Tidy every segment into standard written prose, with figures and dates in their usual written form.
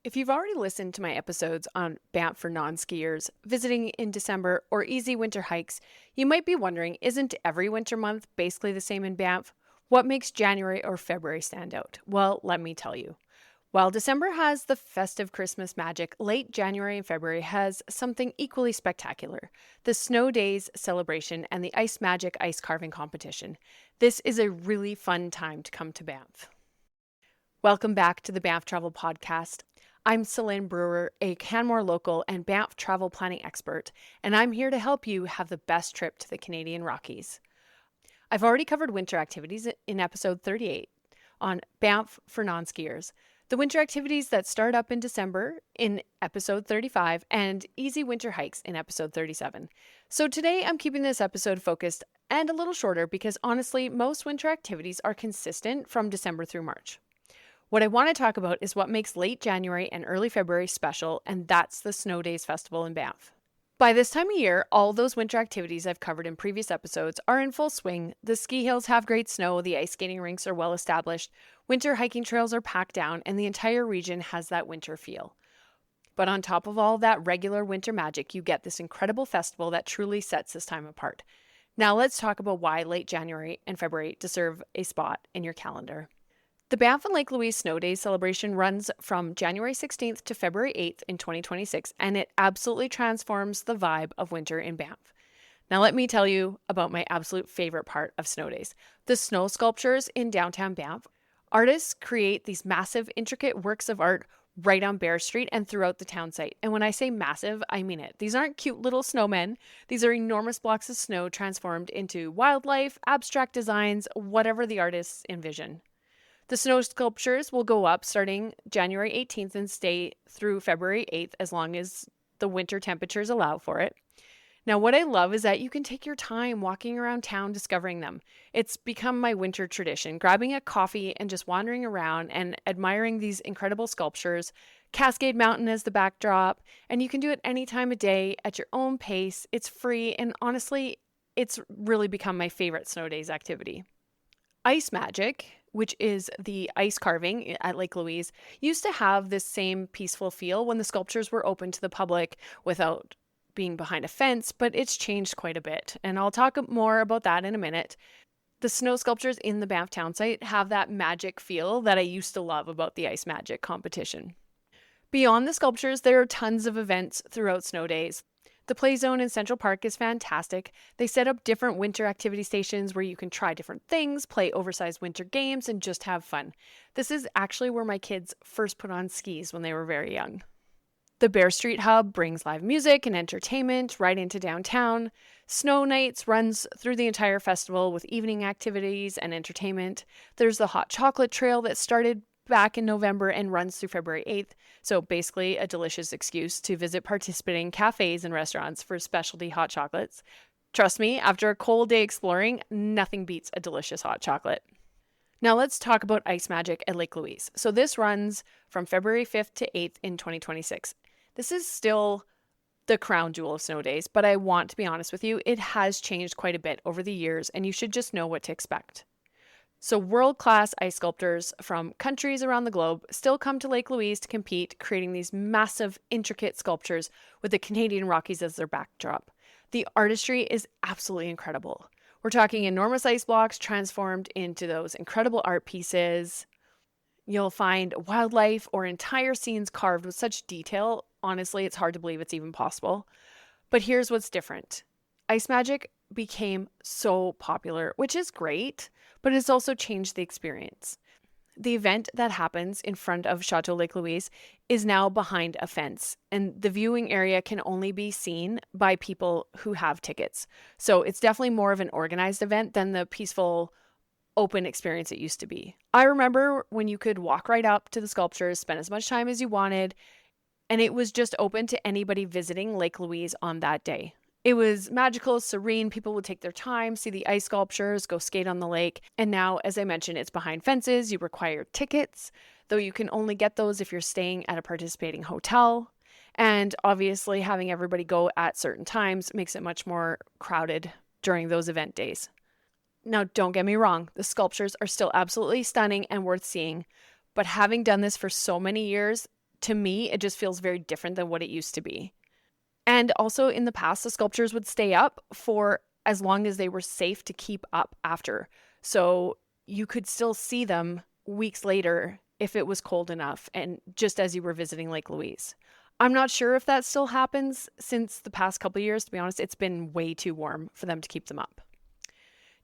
If you've already listened to my episodes on Banff for non-skiers, visiting in December, or easy winter hikes, you might be wondering, isn't every winter month basically the same in Banff? What makes January or February stand out? Well, let me tell you. While December has the festive Christmas magic, late January and February has something equally spectacular: the SnowDays celebration and the Ice Magic ice carving competition. This is a really fun time to come to Banff. Welcome back to the Banff Travel Podcast. I'm Celine Brewer, a Canmore local and Banff travel planning expert, and I'm here to help you have the best trip to the Canadian Rockies. I've already covered winter activities in episode 38 on Banff for non-skiers, the winter activities that start up in December in episode 35, and easy winter hikes in episode 37. So today I'm keeping this episode focused and a little shorter because honestly, most winter activities are consistent from December through March. What I want to talk about is what makes late January and early February special, and that's the SnowDays Festival in Banff. By this time of year, all those winter activities I've covered in previous episodes are in full swing. The ski hills have great snow, the ice skating rinks are well established, winter hiking trails are packed down, and the entire region has that winter feel. But on top of all that regular winter magic, you get this incredible festival that truly sets this time apart. Now let's talk about why late January and February deserve a spot in your calendar. The Banff and Lake Louise SnowDays celebration runs from January 16th to February 8th in 2026, and it absolutely transforms the vibe of winter in Banff. Now let me tell you about my absolute favorite part of SnowDays: the snow sculptures in downtown Banff. Artists create these massive, intricate works of art right on Bear Street and throughout the town site. And when I say massive, I mean it. These aren't cute little snowmen. These are enormous blocks of snow transformed into wildlife, abstract designs, whatever the artists envision. The snow sculptures will go up starting January 18th and stay through February 8th as long as the winter temperatures allow for it. Now, what I love is that you can take your time walking around town discovering them. It's become my winter tradition, grabbing a coffee and just wandering around and admiring these incredible sculptures, Cascade Mountain as the backdrop, and you can do it any time of day at your own pace. It's free, and honestly, it's really become my favorite SnowDays activity. Ice Magic, which is the ice carving at Lake Louise, used to have this same peaceful feel when the sculptures were open to the public without being behind a fence, but it's changed quite a bit, and I'll talk more about that in a minute. The snow sculptures in the Banff town site have that magic feel that I used to love about the Ice Magic competition. Beyond the sculptures, there are tons of events throughout SnowDays. The play zone in Central Park is fantastic. They set up different winter activity stations where you can try different things, play oversized winter games, and just have fun. This is actually where my kids first put on skis when they were very young. The Bear Street Hub brings live music and entertainment right into downtown. Snow Nights runs through the entire festival with evening activities and entertainment. There's the Hot Chocolate Trail that started back in November and runs through February 8th. So basically a delicious excuse to visit participating cafes and restaurants for specialty hot chocolates. Trust me, after a cold day exploring, nothing beats a delicious hot chocolate. Now let's talk about Ice Magic at Lake Louise. So this runs from February 5th to 8th in 2026. This is still the crown jewel of SnowDays, but I want to be honest with you, it has changed quite a bit over the years, and you should just know what to expect. So world-class ice sculptors from countries around the globe still come to Lake Louise to compete, creating these massive, intricate sculptures with the Canadian Rockies as their backdrop. The artistry is absolutely incredible. We're talking enormous ice blocks transformed into those incredible art pieces. You'll find wildlife or entire scenes carved with such detail. Honestly, it's hard to believe it's even possible. But here's what's different. Ice Magic became so popular, which is great, but it's also changed the experience. The event that happens in front of Chateau Lake Louise is now behind a fence, and the viewing area can only be seen by people who have tickets. So it's definitely more of an organized event than the peaceful, open experience it used to be. I remember when you could walk right up to the sculptures, spend as much time as you wanted, and it was just open to anybody visiting Lake Louise on that day. It was magical, serene. People would take their time, see the ice sculptures, go skate on the lake. And now, as I mentioned, it's behind fences. You require tickets, though you can only get those if you're staying at a participating hotel. And obviously, having everybody go at certain times makes it much more crowded during those event days. Now, don't get me wrong, the sculptures are still absolutely stunning and worth seeing. But having done this for so many years, to me, it just feels very different than what it used to be. And also in the past, the sculptures would stay up for as long as they were safe to keep up after. So you could still see them weeks later if it was cold enough and just as you were visiting Lake Louise. I'm not sure if that still happens since the past couple of years. To be honest, it's been way too warm for them to keep them up.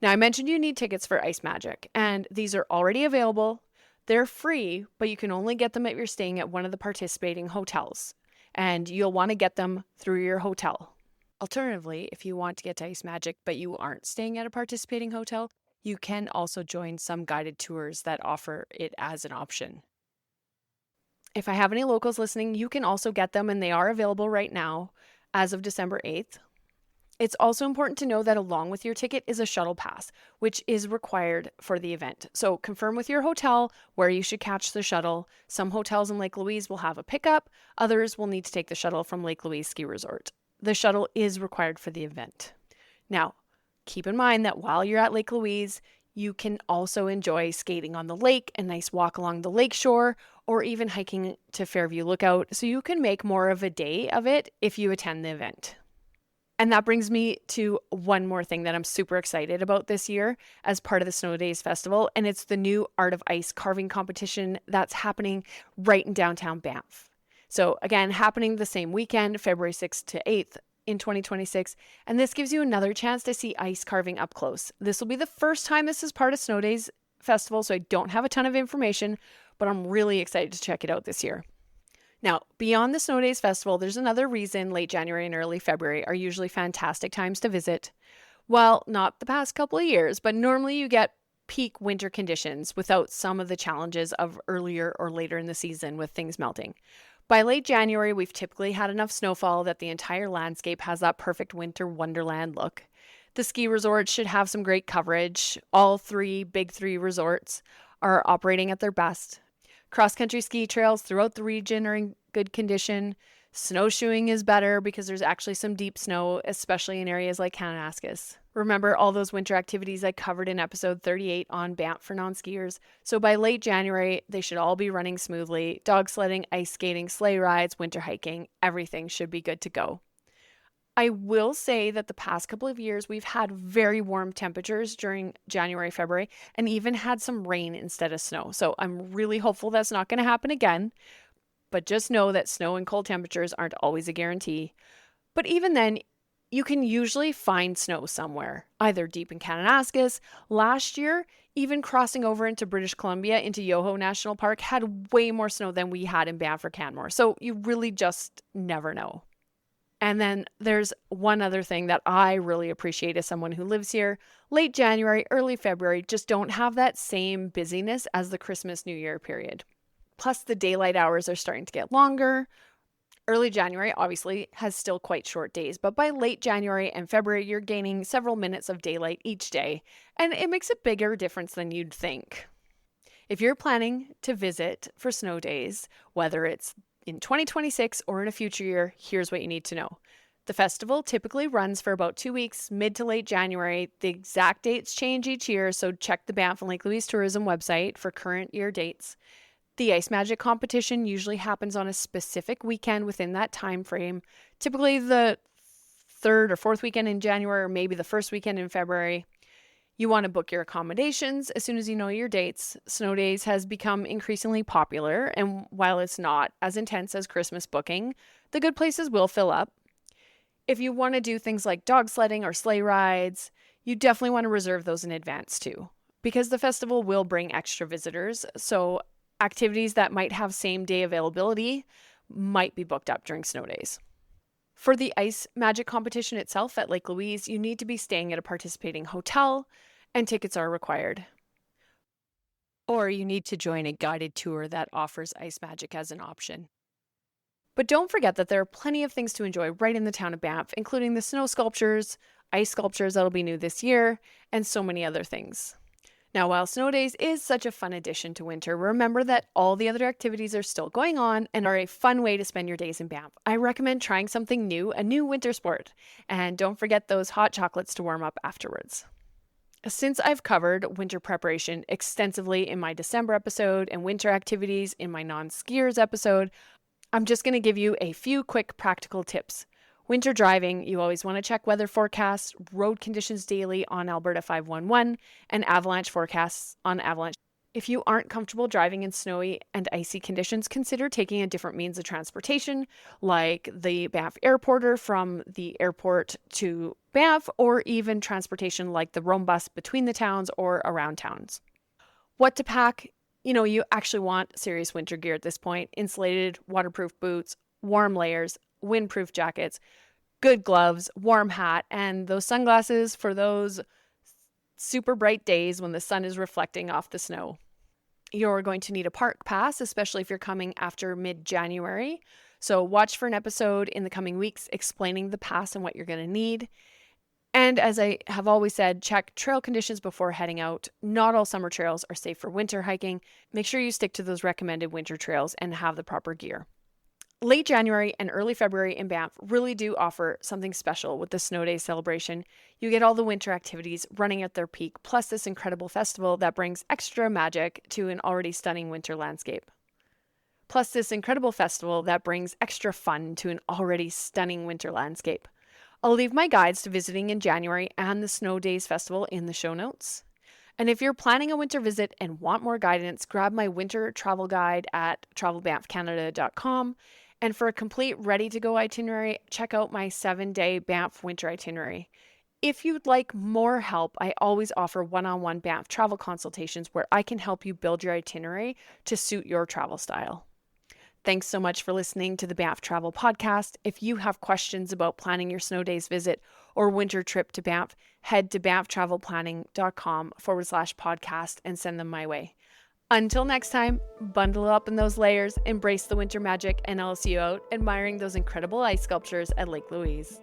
Now, I mentioned you need tickets for Ice Magic, and these are already available. They're free, but you can only get them if you're staying at one of the participating hotels, and you'll want to get them through your hotel. Alternatively, if you want to get to Ice Magic but you aren't staying at a participating hotel, you can also join some guided tours that offer it as an option. If I have any locals listening, you can also get them, and they are available right now as of December 8th. It's also important to know that along with your ticket is a shuttle pass, which is required for the event. So confirm with your hotel where you should catch the shuttle. Some hotels in Lake Louise will have a pickup. Others will need to take the shuttle from Lake Louise Ski Resort. The shuttle is required for the event. Now, keep in mind that while you're at Lake Louise, you can also enjoy skating on the lake, a nice walk along the lake shore, or even hiking to Fairview Lookout, so you can make more of a day of it if you attend the event. And that brings me to one more thing that I'm super excited about this year as part of the SnowDays Festival, and it's the new Art of Ice carving competition that's happening right in downtown Banff. So again, happening the same weekend, February 6th to 8th in 2026, and this gives you another chance to see ice carving up close. This will be the first time this is part of SnowDays Festival, so I don't have a ton of information, but I'm really excited to check it out this year. Now, beyond the SnowDays Festival, there's another reason late January and early February are usually fantastic times to visit. Well, not the past couple of years, but normally you get peak winter conditions without some of the challenges of earlier or later in the season with things melting. By late January, we've typically had enough snowfall that the entire landscape has that perfect winter wonderland look. The ski resorts should have some great coverage. All big three resorts are operating at their best. Cross-country ski trails throughout the region are in good condition. Snowshoeing is better because there's actually some deep snow, especially in areas like Kananaskis. Remember all those winter activities I covered in episode 38 on Banff for non-skiers? So by late January, they should all be running smoothly. Dog sledding, ice skating, sleigh rides, winter hiking, everything should be good to go. I will say that the past couple of years, we've had very warm temperatures during January, February, and even had some rain instead of snow. So I'm really hopeful that's not going to happen again. But just know that snow and cold temperatures aren't always a guarantee. But even then, you can usually find snow somewhere, either deep in Kananaskis. Last year, even crossing over into British Columbia, into Yoho National Park, had way more snow than we had in Banff or Canmore. So you really just never know. And then there's one other thing that I really appreciate as someone who lives here. Late January, early February just don't have that same busyness as the Christmas New Year period. Plus, the daylight hours are starting to get longer. Early January, obviously, has still quite short days, but by late January and February, you're gaining several minutes of daylight each day, and it makes a bigger difference than you'd think. If you're planning to visit for SnowDays, whether it's in 2026 or in a future year, here's what you need to know. The festival typically runs for about 2 weeks, mid to late January. The exact dates change each year, so check the Banff and Lake Louise tourism website for current year dates. The Ice Magic competition usually happens on a specific weekend within that time frame, typically the third or fourth weekend in January or maybe the first weekend in February. You want to book your accommodations as soon as you know your dates. SnowDays has become increasingly popular, and while it's not as intense as Christmas booking, the good places will fill up. If you want to do things like dog sledding or sleigh rides, you definitely want to reserve those in advance too, because the festival will bring extra visitors, so activities that might have same day availability might be booked up during SnowDays. For the Ice Magic competition itself at Lake Louise, you need to be staying at a participating hotel, and tickets are required. Or you need to join a guided tour that offers Ice Magic as an option. But don't forget that there are plenty of things to enjoy right in the town of Banff, including the snow sculptures, ice sculptures that'll be new this year, and so many other things. Now, while SnowDays is such a fun addition to winter, remember that all the other activities are still going on and are a fun way to spend your days in Banff. I recommend trying something new, a new winter sport, and don't forget those hot chocolates to warm up afterwards. Since I've covered winter preparation extensively in my December episode and winter activities in my non-skiers episode, I'm just going to give you a few quick practical tips. Winter driving, you always want to check weather forecasts, road conditions daily on Alberta 511, and avalanche forecasts on avalanche. If you aren't comfortable driving in snowy and icy conditions, consider taking a different means of transportation, like the Banff Airporter from the airport to Banff, or even transportation like the Roam bus between the towns or around towns. What to pack? You actually want serious winter gear at this point. Insulated, waterproof boots, warm layers, windproof jackets, good gloves, warm hat, and those sunglasses for those super bright days when the sun is reflecting off the snow. You're going to need a park pass, especially if you're coming after mid-January. So watch for an episode in the coming weeks explaining the pass and what you're going to need. And as I have always said, check trail conditions before heading out. Not all summer trails are safe for winter hiking. Make sure you stick to those recommended winter trails and have the proper gear. Late January and early February in Banff really do offer something special with the SnowDays celebration. You get all the winter activities running at their peak, plus this incredible festival that brings extra magic to an already stunning winter landscape. Plus this incredible festival that brings extra fun to an already stunning winter landscape. I'll leave my guides to visiting in January and the SnowDays Festival in the show notes. And if you're planning a winter visit and want more guidance, grab my winter travel guide at travelbanffcanada.com. And for a complete ready-to-go itinerary, check out my 7-day Banff winter itinerary. If you'd like more help, I always offer one-on-one Banff travel consultations where I can help you build your itinerary to suit your travel style. Thanks so much for listening to the Banff Travel Podcast. If you have questions about planning your SnowDays visit or winter trip to Banff, head to banfftravelplanning.com/podcast and send them my way. Until next time, bundle up in those layers, embrace the winter magic, and I'll see you out admiring those incredible ice sculptures at Lake Louise.